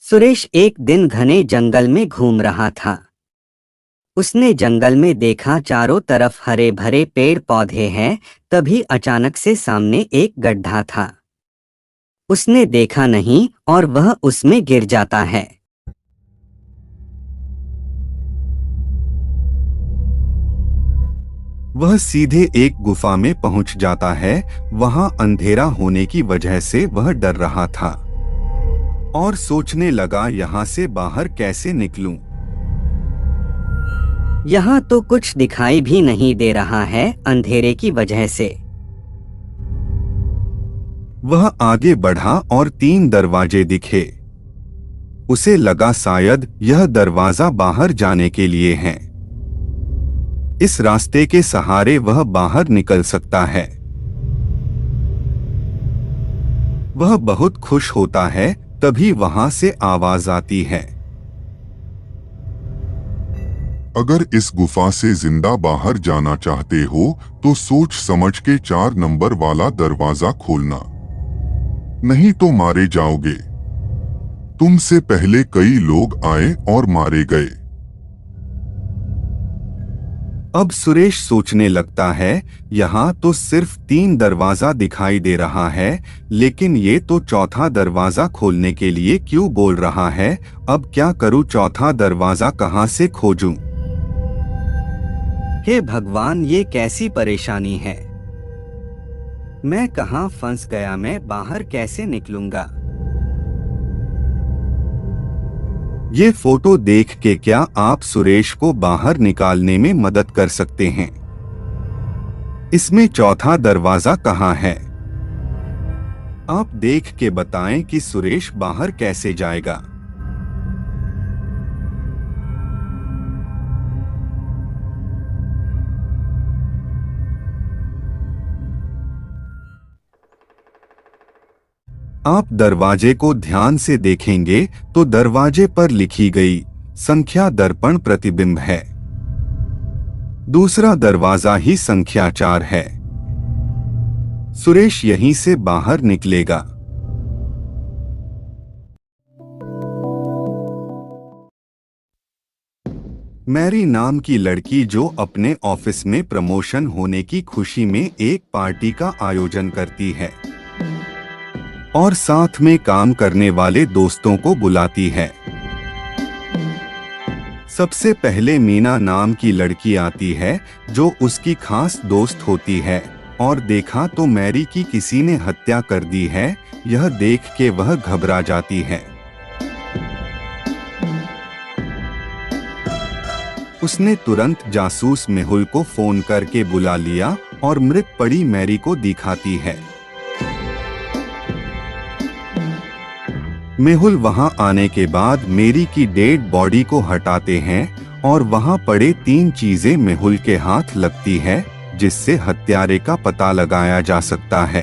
सुरेश एक दिन घने जंगल में घूम रहा था। उसने जंगल में देखा चारों तरफ हरे भरे पेड़ पौधे हैं। तभी अचानक से सामने एक गड्ढा था। उसने देखा नहीं और वह उसमें गिर जाता है। वह सीधे एक गुफा में पहुंच जाता है। वहां अंधेरा होने की वजह से वह डर रहा था और सोचने लगा, यहाँ से बाहर कैसे निकलूं? यहाँ तो कुछ दिखाई भी नहीं दे रहा है अंधेरे की वजह से। वह आगे बढ़ा और 3 दरवाजे दिखे। उसे लगा शायद यह दरवाजा बाहर जाने के लिए है। इस रास्ते के सहारे वह बाहर निकल सकता है। वह बहुत खुश होता है। तभी वहां से आवाज आती है, अगर इस गुफा से जिंदा बाहर जाना चाहते हो तो सोच समझ के 4 नंबर वाला दरवाजा खोलना, नहीं तो मारे जाओगे। तुमसे पहले कई लोग आए और मारे गए। अब सुरेश सोचने लगता है, यहाँ तो सिर्फ 3 दरवाजा दिखाई दे रहा है, लेकिन ये तो चौथा दरवाजा खोलने के लिए क्यों बोल रहा है। अब क्या करूं? चौथा दरवाजा कहाँ से खोजूं? हे भगवान, ये कैसी परेशानी है। मैं कहाँ फंस गया? मैं बाहर कैसे निकलूंगा? ये फोटो देख के क्या आप सुरेश को बाहर निकालने में मदद कर सकते हैं? इसमें चौथा दरवाजा कहाँ है? आप देख के बताएं कि सुरेश बाहर कैसे जाएगा। आप दरवाजे को ध्यान से देखेंगे तो दरवाजे पर लिखी गई संख्या दर्पण प्रतिबिंब है। दूसरा दरवाजा ही संख्या 4 है। सुरेश यहीं से बाहर निकलेगा। मैरी नाम की लड़की जो अपने ऑफिस में प्रमोशन होने की खुशी में एक पार्टी का आयोजन करती है और साथ में काम करने वाले दोस्तों को बुलाती है। सबसे पहले मीना नाम की लड़की आती है जो उसकी खास दोस्त होती है और देखा तो मैरी की किसी ने हत्या कर दी है। यह देख के वह घबरा जाती है। उसने तुरंत जासूस मेहुल को फोन करके बुला लिया और मृत पड़ी मैरी को दिखाती है। मेहुल वहां आने के बाद मेरी की डेड बॉडी को हटाते हैं और वहां पड़े 3 चीजें मेहुल के हाथ लगती है, जिससे हत्यारे का पता लगाया जा सकता है।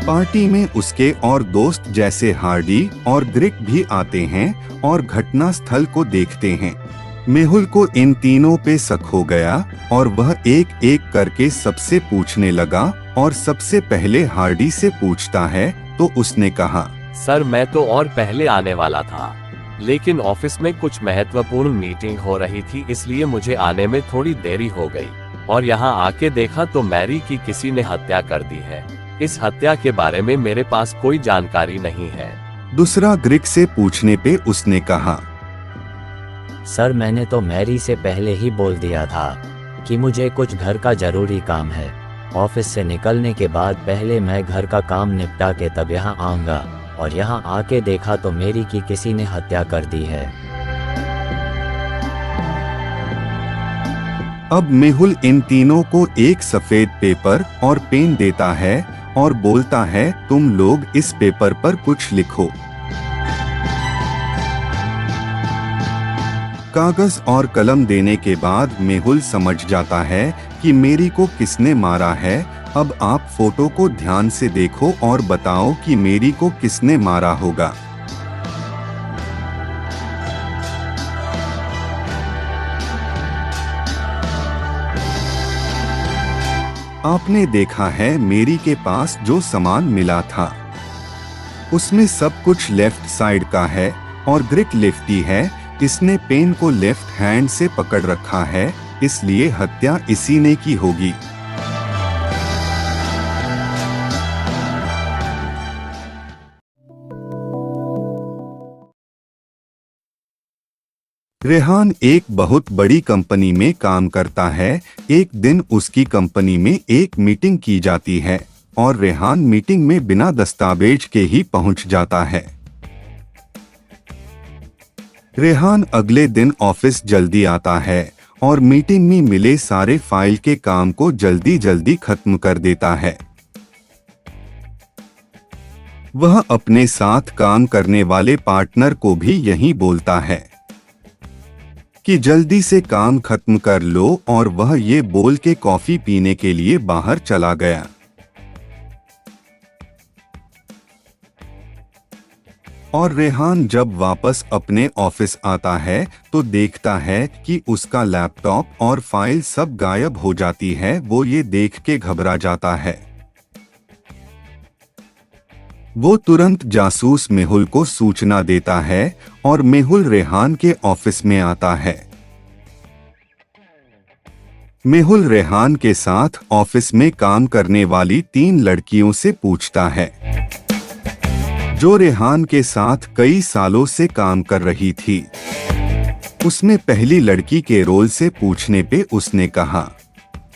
पार्टी में उसके और दोस्त जैसे हार्डी और ग्रिक भी आते हैं और घटना स्थल को देखते हैं। मेहुल को इन तीनों पे शक हो गया और वह एक एक करके सबसे पूछने लगा और सबसे पहले हार्डी से पूछता है तो उसने कहा, सर मैं तो और पहले आने वाला था, लेकिन ऑफिस में कुछ महत्वपूर्ण मीटिंग हो रही थी, इसलिए मुझे आने में थोड़ी देरी हो गई और यहाँ आके देखा तो मैरी की किसी ने हत्या कर दी है। इस हत्या के बारे में मेरे पास कोई जानकारी नहीं है। दूसरा ग्रिक से पूछने पे उसने कहा, सर मैंने तो मैरी से पहले ही बोल दिया था कि मुझे कुछ घर का जरूरी काम है। ऑफिस से निकलने के बाद पहले मैं घर का काम निपटा के तब यहाँ आऊंगा और यहाँ आके देखा तो मेरी की किसी ने हत्या कर दी है। अब मेहुल इन तीनों को एक सफेद पेपर और पेन देता है और बोलता है, तुम लोग इस पेपर पर कुछ लिखो। कागज और कलम देने के बाद मेहुल समझ जाता है कि मेरी को किसने मारा है। अब आप फोटो को ध्यान से देखो और बताओ कि मेरी को किसने मारा होगा। आपने देखा है मेरी के पास जो सामान मिला था, उसमें सब कुछ लेफ्ट साइड का है और ग्रिक लेफ्टी है। इसने पेन को लेफ्ट हैंड से पकड़ रखा है, इसलिए हत्या इसी ने की होगी। रेहान एक बहुत बड़ी कंपनी में काम करता है। एक दिन उसकी कंपनी में एक मीटिंग की जाती है और रेहान मीटिंग में बिना दस्तावेज के ही पहुंच जाता है। रेहान अगले दिन ऑफिस जल्दी आता है और मीटिंग में मिले सारे फाइल के काम को जल्दी जल्दी खत्म कर देता है। वह अपने साथ काम करने वाले पार्टनर को भी यही बोलता है कि जल्दी से काम खत्म कर लो, और वह ये बोल के कॉफी पीने के लिए बाहर चला गया। और रेहान जब वापस अपने ऑफिस आता है तो देखता है कि उसका लैपटॉप और फाइल सब गायब हो जाती है। वो ये देख के घबरा जाता है। वो तुरंत जासूस मेहुल को सूचना देता है और मेहुल रेहान के ऑफिस में आता है। मेहुल रेहान के साथ ऑफिस में काम करने वाली 3 लड़कियों से पूछता है, जो रेहान के साथ कई सालों से काम कर रही थी। उसमें पहली लड़की के रोल से पूछने पे उसने कहा,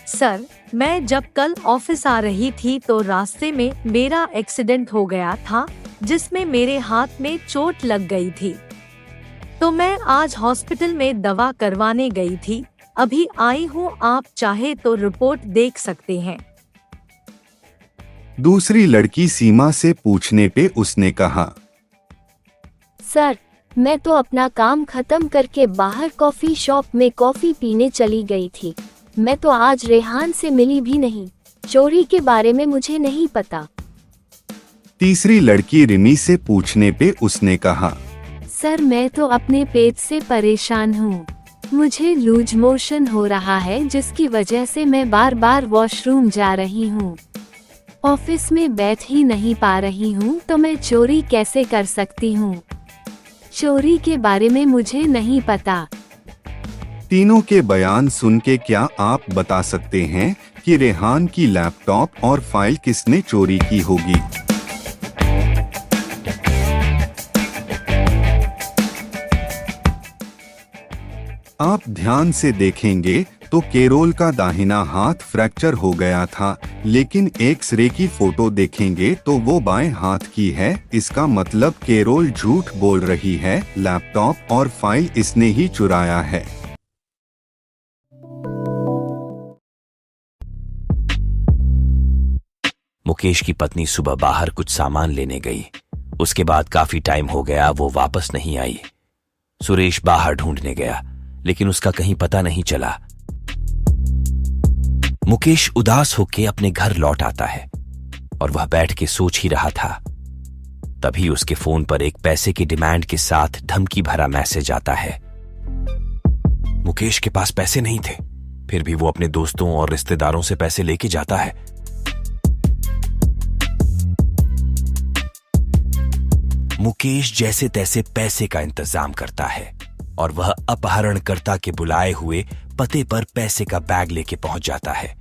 सर, मैं जब कल ऑफिस आ रही थी तो रास्ते में मेरा एक्सीडेंट हो गया था, जिसमें मेरे हाथ में चोट लग गई थी। तो मैं आज हॉस्पिटल में दवा करवाने गई थी। अभी आई हूँ, आप चाहे तो रिपोर्ट देख सकते हैं। दूसरी लड़की सीमा से पूछने पे उसने कहा, सर, मैं तो अपना काम खत्म करके बाहर कॉफी शॉप में कॉफी पीने चली गई थी। मैं तो आज रेहान से मिली भी नहीं। चोरी के बारे में मुझे नहीं पता। तीसरी लड़की रिमी से पूछने पे उसने कहा, सर, मैं तो अपने पेट से परेशान हूँ। मुझे लूज मोशन हो रहा है, जिसकी वजह से मैं बार बार वॉशरूम जा रही हूँ। ऑफिस में बैठ ही नहीं पा रही हूँ, तो मैं चोरी कैसे कर सकती हूँ? चोरी के बारे में मुझे नहीं पता। तीनों के बयान सुन के क्या आप बता सकते हैं कि रेहान की लैपटॉप और फाइल किसने चोरी की होगी? आप ध्यान से देखेंगे तो केरोल का दाहिना हाथ फ्रैक्चर हो गया था, लेकिन एक्स-रे की फोटो देखेंगे तो वो बाएं हाथ की है। इसका मतलब केरोल झूठ बोल रही है। लैपटॉप और फाइल इसने ही चुराया है। मुकेश की पत्नी सुबह बाहर कुछ सामान लेने गई। उसके बाद काफी टाइम हो गया, वो वापस नहीं आई। सुरेश बाहर ढूंढने गया, लेकिन उसका कहीं पता नहीं चला। मुकेश उदास होकर अपने घर लौट आता है और वह बैठ के सोच ही रहा था। तभी उसके फोन पर एक पैसे की डिमांड के साथ धमकी भरा मैसेज आता है। मुकेश के पास पैसे नहीं थे, फिर भी वो अपने दोस्तों और रिश्तेदारों से पैसे लेके जाता है। मुकेश जैसे तैसे पैसे का इंतजाम करता है और वह अपहरणकर्ता के बुलाए हुए पते पर पैसे का बैग लेके पहुंच जाता है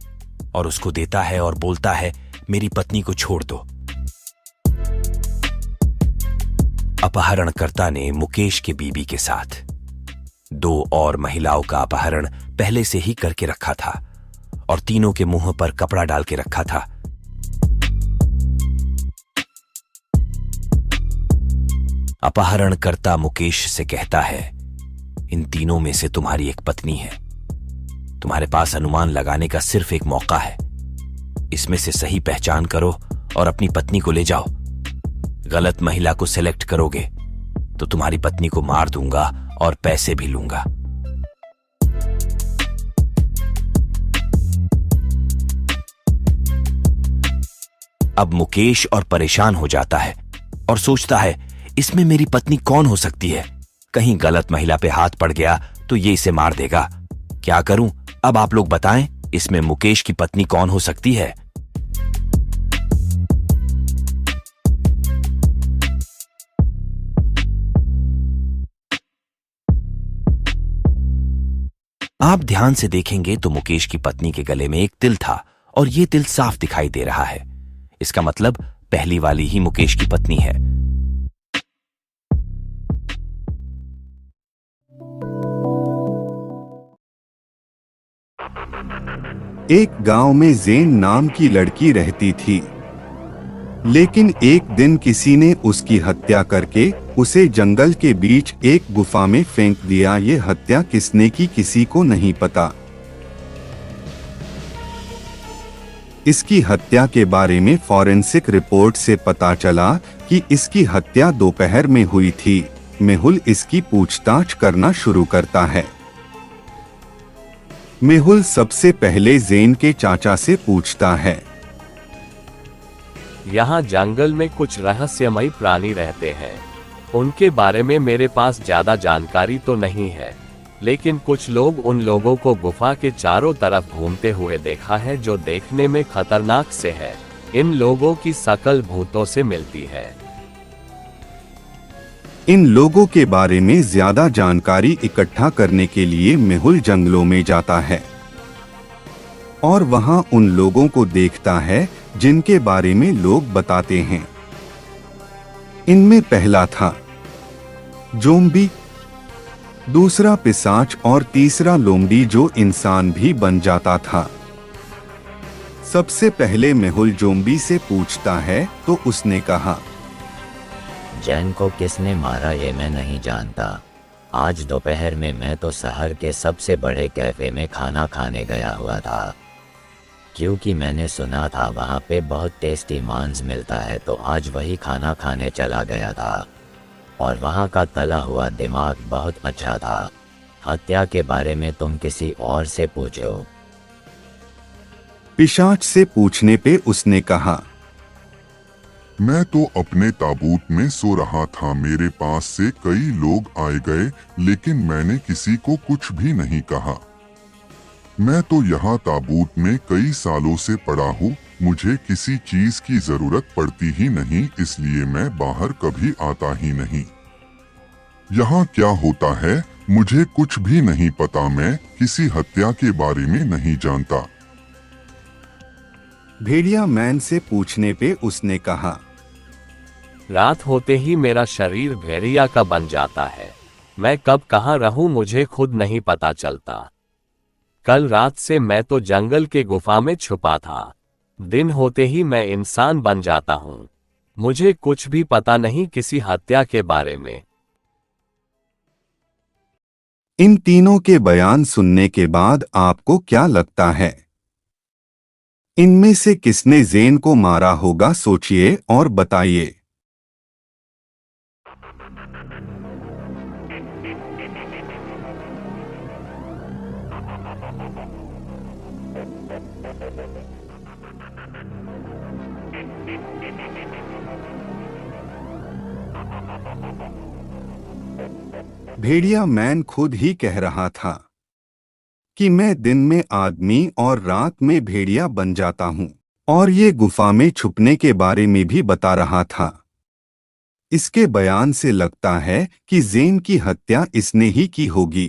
और उसको देता है और बोलता है, मेरी पत्नी को छोड़ दो। अपहरणकर्ता ने मुकेश के बीबी के साथ 2 और महिलाओं का अपहरण पहले से ही करके रखा था और तीनों के मुंह पर कपड़ा डाल के रखा था। अपहरणकर्ता मुकेश से कहता है, इन तीनों में से तुम्हारी एक पत्नी है। तुम्हारे पास अनुमान लगाने का सिर्फ एक मौका है। इसमें से सही पहचान करो और अपनी पत्नी को ले जाओ। गलत महिला को सिलेक्ट करोगे तो तुम्हारी पत्नी को मार दूंगा और पैसे भी लूंगा। अब मुकेश और परेशान हो जाता है और सोचता है, इसमें मेरी पत्नी कौन हो सकती है? कहीं गलत महिला पे हाथ पड़ गया तो ये इसे मार देगा। क्या करूं? अब आप लोग बताएं, इसमें मुकेश की पत्नी कौन हो सकती है? आप ध्यान से देखेंगे तो मुकेश की पत्नी के गले में एक तिल था और ये तिल साफ दिखाई दे रहा है। इसका मतलब पहली वाली ही मुकेश की पत्नी है। एक गांव में ज़ेन नाम की लड़की रहती थी, लेकिन एक दिन किसी ने उसकी हत्या करके उसे जंगल के बीच एक गुफा में फेंक दिया। ये हत्या किसने की किसी को नहीं पता। इसकी हत्या के बारे में फॉरेंसिक रिपोर्ट से पता चला कि इसकी हत्या दोपहर में हुई थी। मेहुल इसकी पूछताछ करना शुरू करता है। मेहुल सबसे पहले ज़ेन के चाचा से पूछता है, यहाँ जंगल में कुछ रहस्यमयी प्राणी रहते हैं। उनके बारे में मेरे पास ज्यादा जानकारी तो नहीं है, लेकिन कुछ लोग उन लोगों को गुफा के चारों तरफ घूमते हुए देखा है, जो देखने में खतरनाक से है। इन लोगों की शकल भूतों से मिलती है। इन लोगों के बारे में ज्यादा जानकारी इकट्ठा करने के लिए मेहुल जंगलों में जाता है और वहां उन लोगों को देखता है जिनके बारे में लोग बताते हैं। इनमें पहला था जोम्बी, दूसरा पिशाच और तीसरा लोमड़ी जो इंसान भी बन जाता था। सबसे पहले मेहुल जोम्बी से पूछता है तो उसने कहा, जैन को किसने मारा ये मैं नहीं जानता। आज दोपहर में मैं तो शहर के सबसे बड़े कैफे में खाना खाने गया हुआ था, क्योंकि मैंने सुना था वहाँ पे बहुत टेस्टी मांस मिलता है, तो आज वही खाना खाने चला गया था और वहाँ का तला हुआ दिमाग बहुत अच्छा था। हत्या के बारे में तुम किसी और से पूछो। पिशाच से पूछने पे उसने कहा, मैं तो अपने ताबूत में सो रहा था। मेरे पास से कई लोग आए गए, लेकिन मैंने किसी को कुछ भी नहीं कहा। मैं तो यहाँ ताबूत में कई सालों से पड़ा हूँ। मुझे किसी चीज की जरूरत पड़ती ही नहीं, इसलिए मैं बाहर कभी आता ही नहीं। यहाँ क्या होता है मुझे कुछ भी नहीं पता। मैं किसी हत्या के बारे में नहीं जानता। भेड़िया मैन से पूछने पे उसने कहा, रात होते ही मेरा शरीर भेड़िया का बन जाता है। मैं कब कहाँ रहूं मुझे खुद नहीं पता चलता। कल रात से मैं तो जंगल के गुफा में छुपा था। दिन होते ही मैं इंसान बन जाता हूँ। मुझे कुछ भी पता नहीं किसी हत्या के बारे में। इन तीनों के बयान सुनने के बाद आपको क्या लगता है? इनमें से किसने ज़ेन को मारा होगा? सोचिए और बताइए। भेड़िया मैन खुद ही कह रहा था कि मैं दिन में आदमी और रात में भेड़िया बन जाता हूं, और ये गुफा में छुपने के बारे में भी बता रहा था। इसके बयान से लगता है कि ज़ेन की हत्या इसने ही की होगी।